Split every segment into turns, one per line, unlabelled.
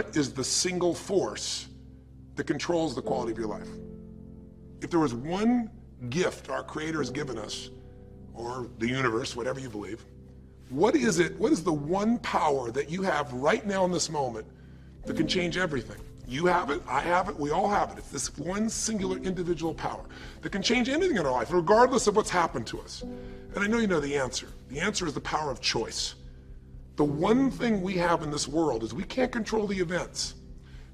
What is the single force that controls the quality of your life? If there was one gift our Creator has given us, or the universe, whatever you believe, what is it? What is the one power that you have right now in this moment that can change everything? You have it, I have it, we all have it. It's this one singular individual power that can change anything in our life, regardless of what's happened to us. And I know you know the answer. The answer is the power of choice. The one thing we have in this world is we can't control the events,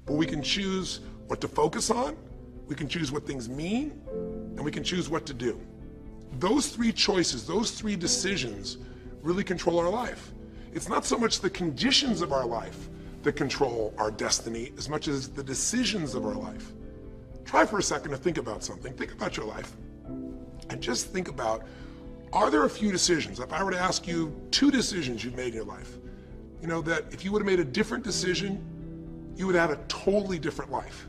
but we can choose what to focus on, we can choose what things mean, and we can choose what to do. Those three choices, those three decisions really control our life. It's not so much the conditions of our life that control our destiny as much as the decisions of our life. Try for a second to think about something. Think about your life and just think about, are there a few decisions? If I were to ask you 2 decisions you've made in your life, you know, that if you would have made a different decision, you would have had a totally different life.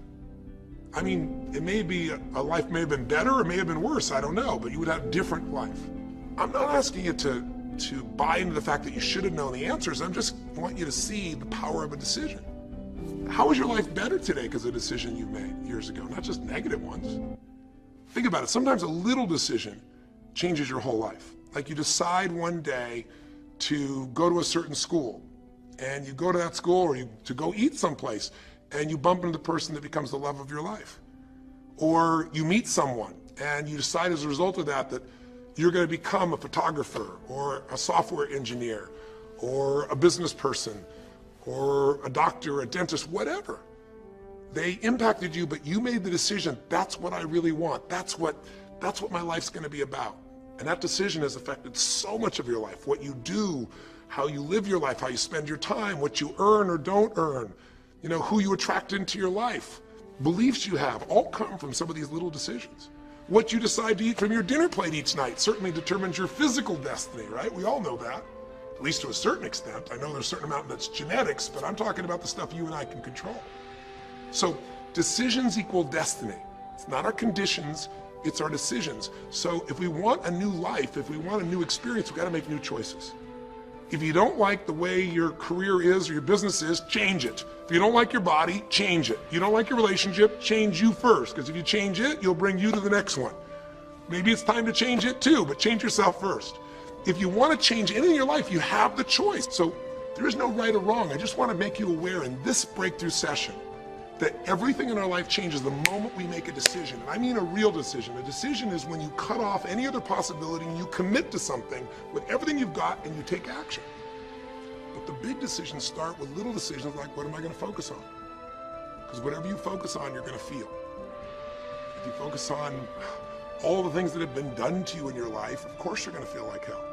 I mean, it may be, a life may have been better or may have been worse, I don't know, but you would have a different life. I'm not asking you to buy into the fact that you should have known the answers. I just want you to see the power of a decision. How is your life better today because of a decision you made years ago, not just negative ones? Think about it. Sometimes a little decision changes your whole life. Like you decide one day to go to a certain school, and you go to that school, or to go eat someplace, and you bump into the person that becomes the love of your life. Or you meet someone, and you decide as a result of that you're going to become a photographer, or a software engineer, or a business person, or a doctor, a dentist, whatever. They impacted you, but you made the decision, that's what I really want. That's what my life's going to be about. And that decision has affected so much of your life. What you do, how you live your life, how you spend your time, what you earn or don't earn, you know, who you attract into your life, beliefs you have, all come from some of these little decisions. What you decide to eat from your dinner plate each night certainly determines your physical destiny, right? We all know that, at least to a certain extent. I know there's a certain amount that's genetics, but I'm talking about the stuff you and I can control. So decisions equal destiny. It's not our conditions, it's our decisions. So if we want a new life, if we want a new experience, we've got to make new choices. If you don't like the way your career is or your business is, change it. If you don't like your body, change it. You don't like your relationship, change you first, because if you change it, you'll bring you to the next one. Maybe it's time to change it too, but change yourself first. If you want to change anything in your life, you have the choice. So there is no right or wrong. I just want to make you aware in this breakthrough session that everything in our life changes the moment we make a decision. And I mean a real decision. A decision is when you cut off any other possibility and you commit to something with everything you've got and you take action. But the big decisions start with little decisions like, what am I going to focus on? Because whatever you focus on, you're going to feel. If you focus on all the things that have been done to you in your life, of course you're going to feel like hell.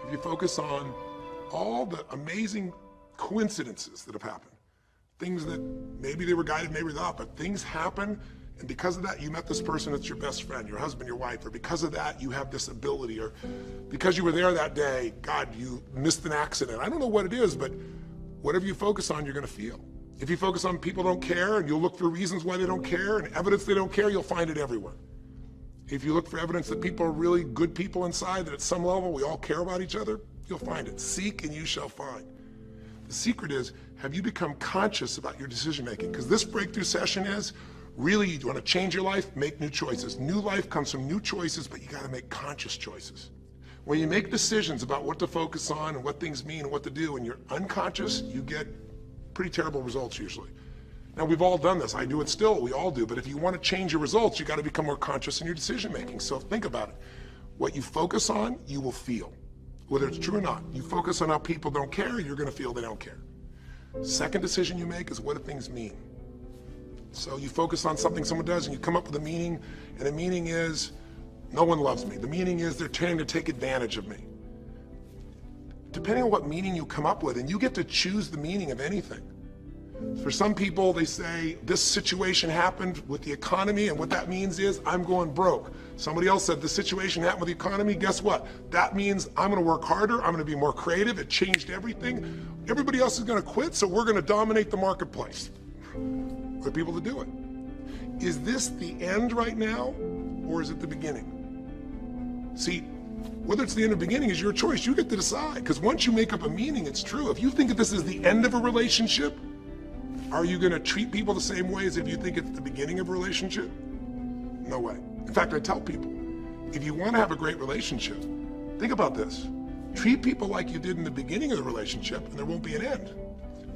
If you focus on all the amazing coincidences that have happened, things that maybe they were guided, maybe not, but things happen, and because of that you met this person that's your best friend, your husband, your wife, or because of that you have this ability, or because you were there that day, God, you missed an accident. I don't know what it is, but whatever you focus on, you're going to feel. If you focus on people don't care, and you'll look for reasons why they don't care, and evidence they don't care, you'll find it everywhere. If you look for evidence that people are really good people inside, that at some level we all care about each other, you'll find it. Seek and you shall find. The secret is, have you become conscious about your decision making? Because this breakthrough session is, really, you want to change your life, make new choices. New life comes from new choices, but you got to make conscious choices. When you make decisions about what to focus on and what things mean and what to do, and you're unconscious, you get pretty terrible results usually. Now, we've all done this. I do it still. We all do. But if you want to change your results, you got to become more conscious in your decision making. So think about it. What you focus on, you will feel. Whether it's true or not. You focus on how people don't care, you're going to feel they don't care. Second decision you make is, what do things mean? So you focus on something someone does and you come up with a meaning, and the meaning is, no one loves me. The meaning is, they're trying to take advantage of me. Depending on what meaning you come up with, and you get to choose the meaning of anything. For some people, they say, this situation happened with the economy, and what that means is, I'm going broke. Somebody else said, this situation happened with the economy, guess what? That means I'm gonna work harder, I'm gonna be more creative, it changed everything. Everybody else is gonna quit, so we're gonna dominate the marketplace. For people to do it. Is this the end right now, or is it the beginning? See, whether it's the end or beginning is your choice. You get to decide, because once you make up a meaning, it's true. If you think that this is the end of a relationship, Are you going to treat people the same way as if you think it's the beginning of a relationship? No way. In fact, I tell people, if you want to have a great relationship, think about this. Treat people like you did in the beginning of the relationship, and there won't be an end.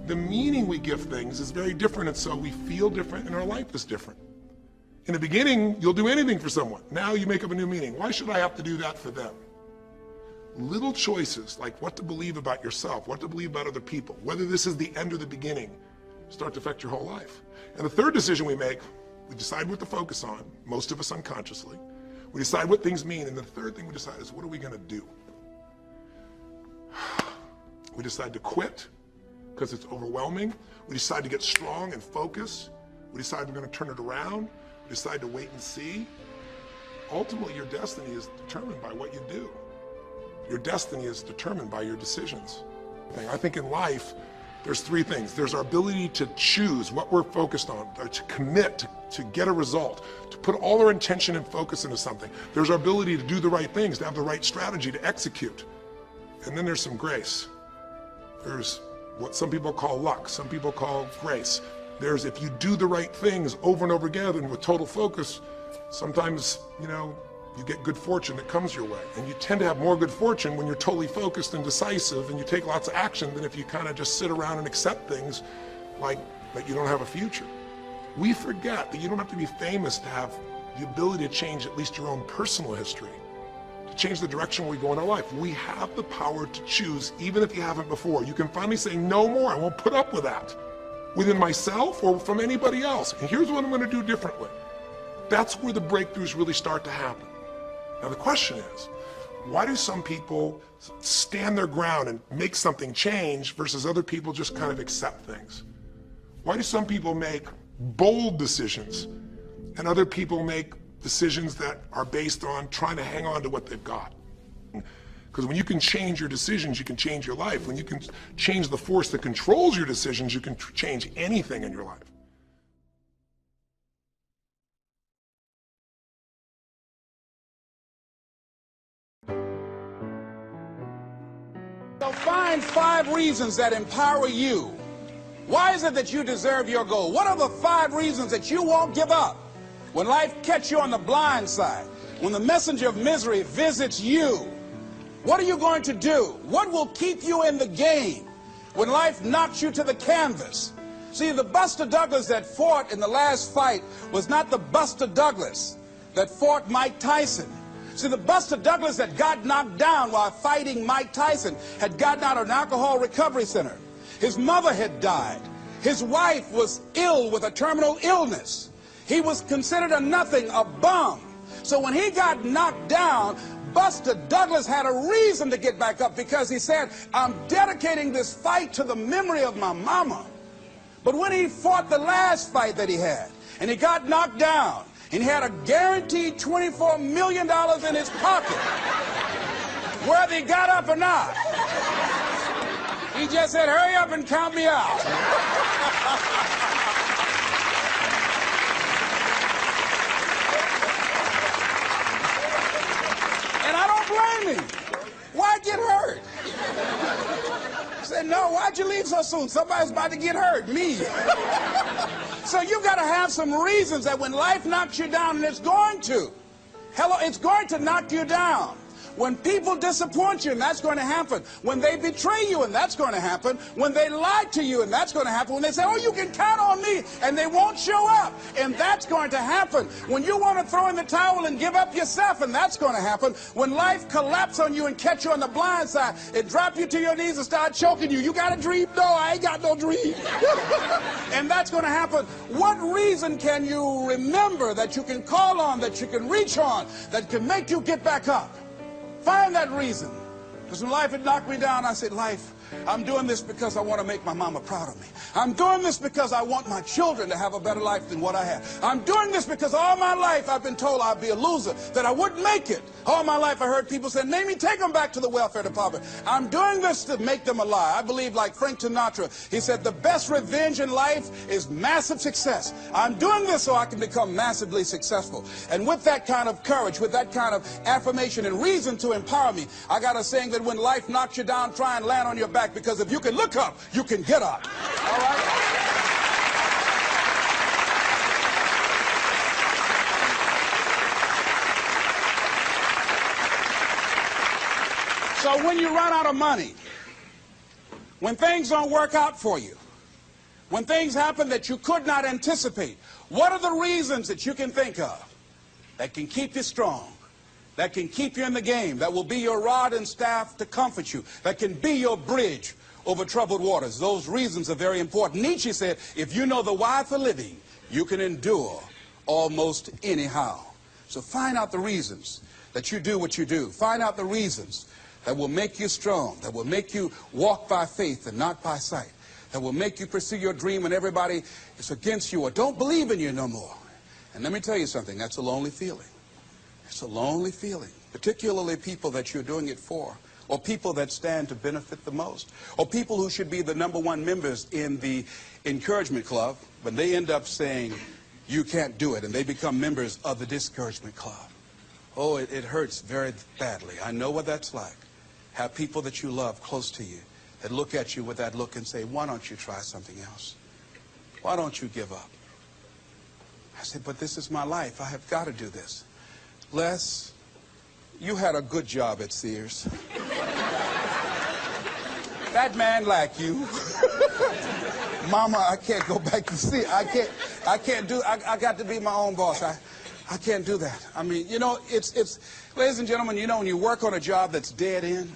The meaning we give things is very different, and so we feel different, and our life is different. In the beginning, you'll do anything for someone. Now you make up a new meaning. Why should I have to do that for them? Little choices, like what to believe about yourself, what to believe about other people, whether this is the end or the beginning, start to affect your whole life. And the third decision we make, we decide what to focus on, most of us unconsciously. We decide what things mean, and the third thing we decide is, what are we going to do? We decide to quit because it's overwhelming. We decide to get strong and focus. We decide we're going to turn it around. We decide to wait and see. Ultimately, your destiny is determined by what you do. Your destiny is determined by your decisions. I think in life, there's three things. There's our ability to choose what we're focused on, or to commit, to get a result, to put all our intention and focus into something. There's our ability to do the right things, to have the right strategy, to execute. And then there's some grace. There's what some people call luck, some people call grace. There's, if you do the right things over and over again and with total focus, sometimes, you get good fortune that comes your way. And you tend to have more good fortune when you're totally focused and decisive and you take lots of action than if you kind of just sit around and accept things like that you don't have a future. We forget that you don't have to be famous to have the ability to change at least your own personal history, to change the direction we go in our life. We have the power to choose, even if you haven't before. You can finally say, no more, I won't put up with that, within myself or from anybody else. And here's what I'm going to do differently. That's where the breakthroughs really start to happen. Now the question is, why do some people stand their ground and make something change versus other people just kind of accept things? Why do some people make bold decisions and other people make decisions that are based on trying to hang on to what they've got? Because when you can change your decisions, you can change your life. When you can change the force that controls your decisions, you can change anything in your life.
So find 5 reasons that empower you. Why is it that you deserve your goal? What are the 5 reasons that you won't give up when life catches you on the blind side? When the messenger of misery visits you, what are you going to do? What will keep you in the game when life knocks you to the canvas? See, the Buster Douglas that fought in the last fight was not the Buster Douglas that fought Mike Tyson. See, the Buster Douglas that got knocked down while fighting Mike Tyson had gotten out of an alcohol recovery center. His mother had died. His wife was ill with a terminal illness. He was considered a nothing, a bum. So when he got knocked down, Buster Douglas had a reason to get back up, because he said, I'm dedicating this fight to the memory of my mama. But when he fought the last fight that he had, and he got knocked down, and he had a guaranteed $24 million in his pocket, whether he got up or not, he just said, hurry up and count me out. And I don't blame him. Why get hurt? He said, no, why'd you leave so soon? Somebody's about to get hurt, me. So you've got to have some reasons that when life knocks you down, and it's going to, it's going to knock you down. When people disappoint you, and that's going to happen. When they betray you, and that's going to happen. When they lie to you, and that's going to happen. When they say, oh, you can count on me, and they won't show up, and that's going to happen. When you want to throw in the towel and give up yourself, and that's going to happen. When life collapses on you and catch you on the blind side, it drop you to your knees and start choking you. You got a dream? No, I ain't got no dream. And that's going to happen. What reason can you remember that you can call on, that you can reach on, that can make you get back up? Find that reason. Because when life had knocked me down, I said, life, I'm doing this because I want to make my mama proud of me. I'm doing this because I want my children to have a better life than what I had. I'm doing this because all my life I've been told I'd be a loser, that I wouldn't make it. All my life I heard people say, Mamie, take them back to the welfare department. I'm doing this to make them a lie. I believe, like Frank Sinatra, he said, the best revenge in life is massive success. I'm doing this so I can become massively successful. And with that kind of courage, with that kind of affirmation and reason to empower me, I got a saying that when life knocks you down, try and land on your back, because if you can look up, you can get up. All right? So when you run out of money, when things don't work out for you, when things happen that you could not anticipate, what are the reasons that you can think of that can keep you strong, that can keep you in the game, that will be your rod and staff to comfort you, that can be your bridge over troubled waters? Those reasons are very important. Nietzsche said, if you know the why for living, you can endure almost anyhow. So find out the reasons that you do what you do. Find out the reasons that will make you strong, that will make you walk by faith and not by sight, that will make you pursue your dream when everybody is against you or don't believe in you no more. And let me tell you something, that's a lonely feeling. It's a lonely feeling, particularly people that you're doing it for, or people that stand to benefit the most, or people who should be the #1 members in the encouragement club, but they end up saying, you can't do it, and they become members of the discouragement club. Oh, it hurts very badly. I know what that's like. Have people that you love close to you that look at you with that look and say, why don't you try something else? Why don't you give up? I said, but this is my life. I have got to do this. Les, you had a good job at Sears. That man like you. Mama, I can't go back to Sears. I can't do, I got to be my own boss. I can't do that. I mean, you know, it's, ladies and gentlemen, you know, when you work on a job that's dead end,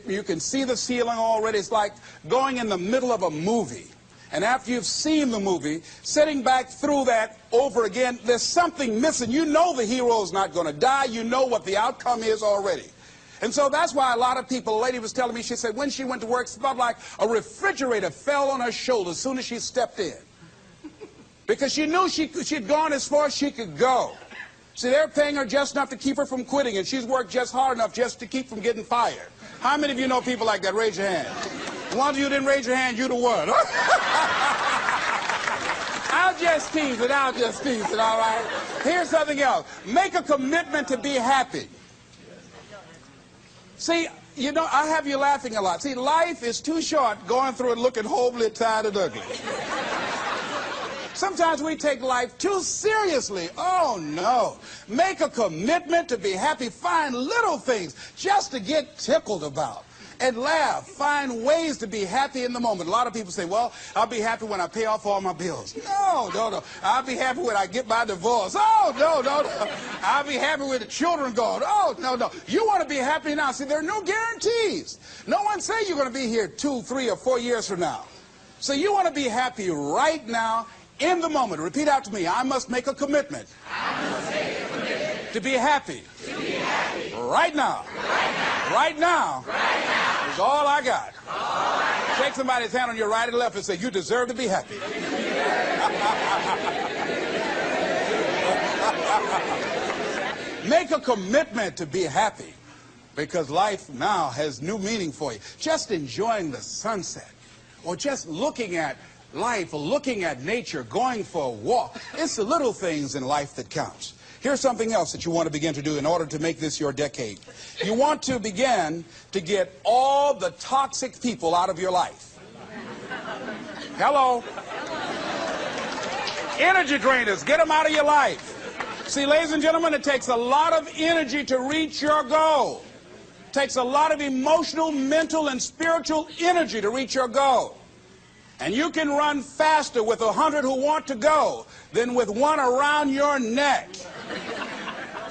you can see the ceiling already. It's like going in the middle of a movie. And after you've seen the movie, sitting back through that over again, there's something missing. You know the hero's not going to die. You know what the outcome is already. And so that's why a lot of people, a lady was telling me, she said when she went to work, it felt like a refrigerator fell on her shoulder as soon as she stepped in. Because she knew she'd gone as far as she could go. See, they're paying her just enough to keep her from quitting, and she's worked just hard enough just to keep from getting fired. How many of you know people like that? Raise your hand. The ones of you didn't raise your hand, you the one. I'll just tease it, all right? Here's something else. Make a commitment to be happy. See, you know, I have you laughing a lot. See, life is too short going through it looking hopeless, tired, and ugly. Sometimes we take life too seriously. Oh, no. Make a commitment to be happy. Find little things just to get tickled about. And laugh. Find ways to be happy in the moment. A lot of people say, well, I'll be happy when I pay off all my bills. No, no, no. I'll be happy when I get my divorce. Oh, no, no, no. I'll be happy with the children gone. Oh, no, no. You want to be happy now. See, there are no guarantees. No one says you're going to be here 2, 3, or 4 years from now. So you want to be happy right now, in the moment. Repeat out to me. I must make a commitment. I must make a commitment. To be happy. To be happy. Right now. Right now. Right now. Right now. Is all I got. All I got. Shake somebody's hand on your right and left and say, you deserve to be happy. Make a commitment to be happy, because life now has new meaning for you. Just enjoying the sunset, or just looking at life, or looking at nature, going for a walk. It's the little things in life that counts. Here's something else that you want to begin to do in order to make this your decade. You want to begin to get all the toxic people out of your life. Hello. Energy drainers, get them out of your life. See, ladies and gentlemen, it takes a lot of energy to reach your goal. It takes a lot of emotional, mental, and spiritual energy to reach your goal. And you can run faster with 100 who want to go than with one around your neck.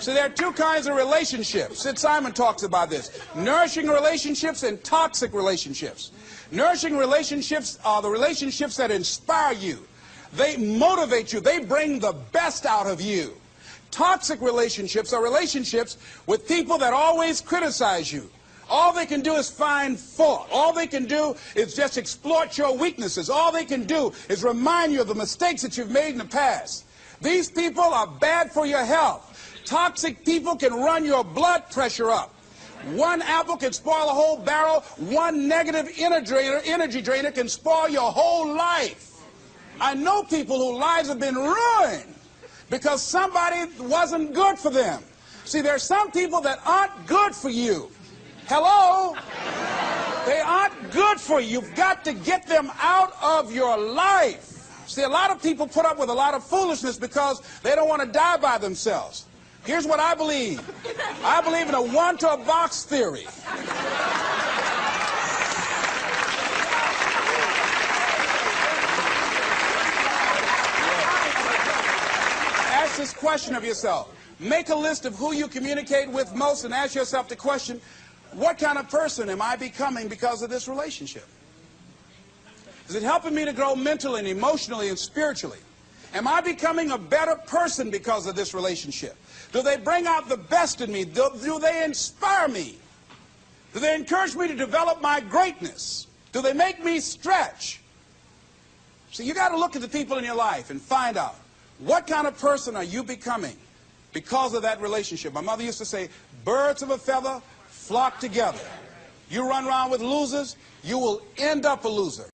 So there are two kinds of relationships. Sid Simon talks about this. Nourishing relationships and toxic relationships. Nourishing relationships are the relationships that inspire you. They motivate you. They bring the best out of you. Toxic relationships are relationships with people that always criticize you. All they can do is find fault. All they can do is just exploit your weaknesses. All they can do is remind you of the mistakes that you've made in the past. These people are bad for your health. Toxic people can run your blood pressure up. One apple can spoil a whole barrel. One negative energy drainer can spoil your whole life. I know people whose lives have been ruined because somebody wasn't good for them. See, there are some people that aren't good for you. Hello? They aren't good for you. You've got to get them out of your life. See, a lot of people put up with a lot of foolishness because they don't want to die by themselves. Here's what I believe. I believe in a one-to-a-box theory. Ask this question of yourself. Make a list of who you communicate with most and ask yourself the question, what kind of person am I becoming because of this relationship? Is it helping me to grow mentally and emotionally and spiritually? Am I becoming a better person because of this relationship? Do they bring out the best in me? Do they inspire me? Do they encourage me to develop my greatness? Do they make me stretch? So you got to look at the people in your life and find out, what kind of person are you becoming because of that relationship? My mother used to say, birds of a feather flock together. You run around with losers, you will end up a loser.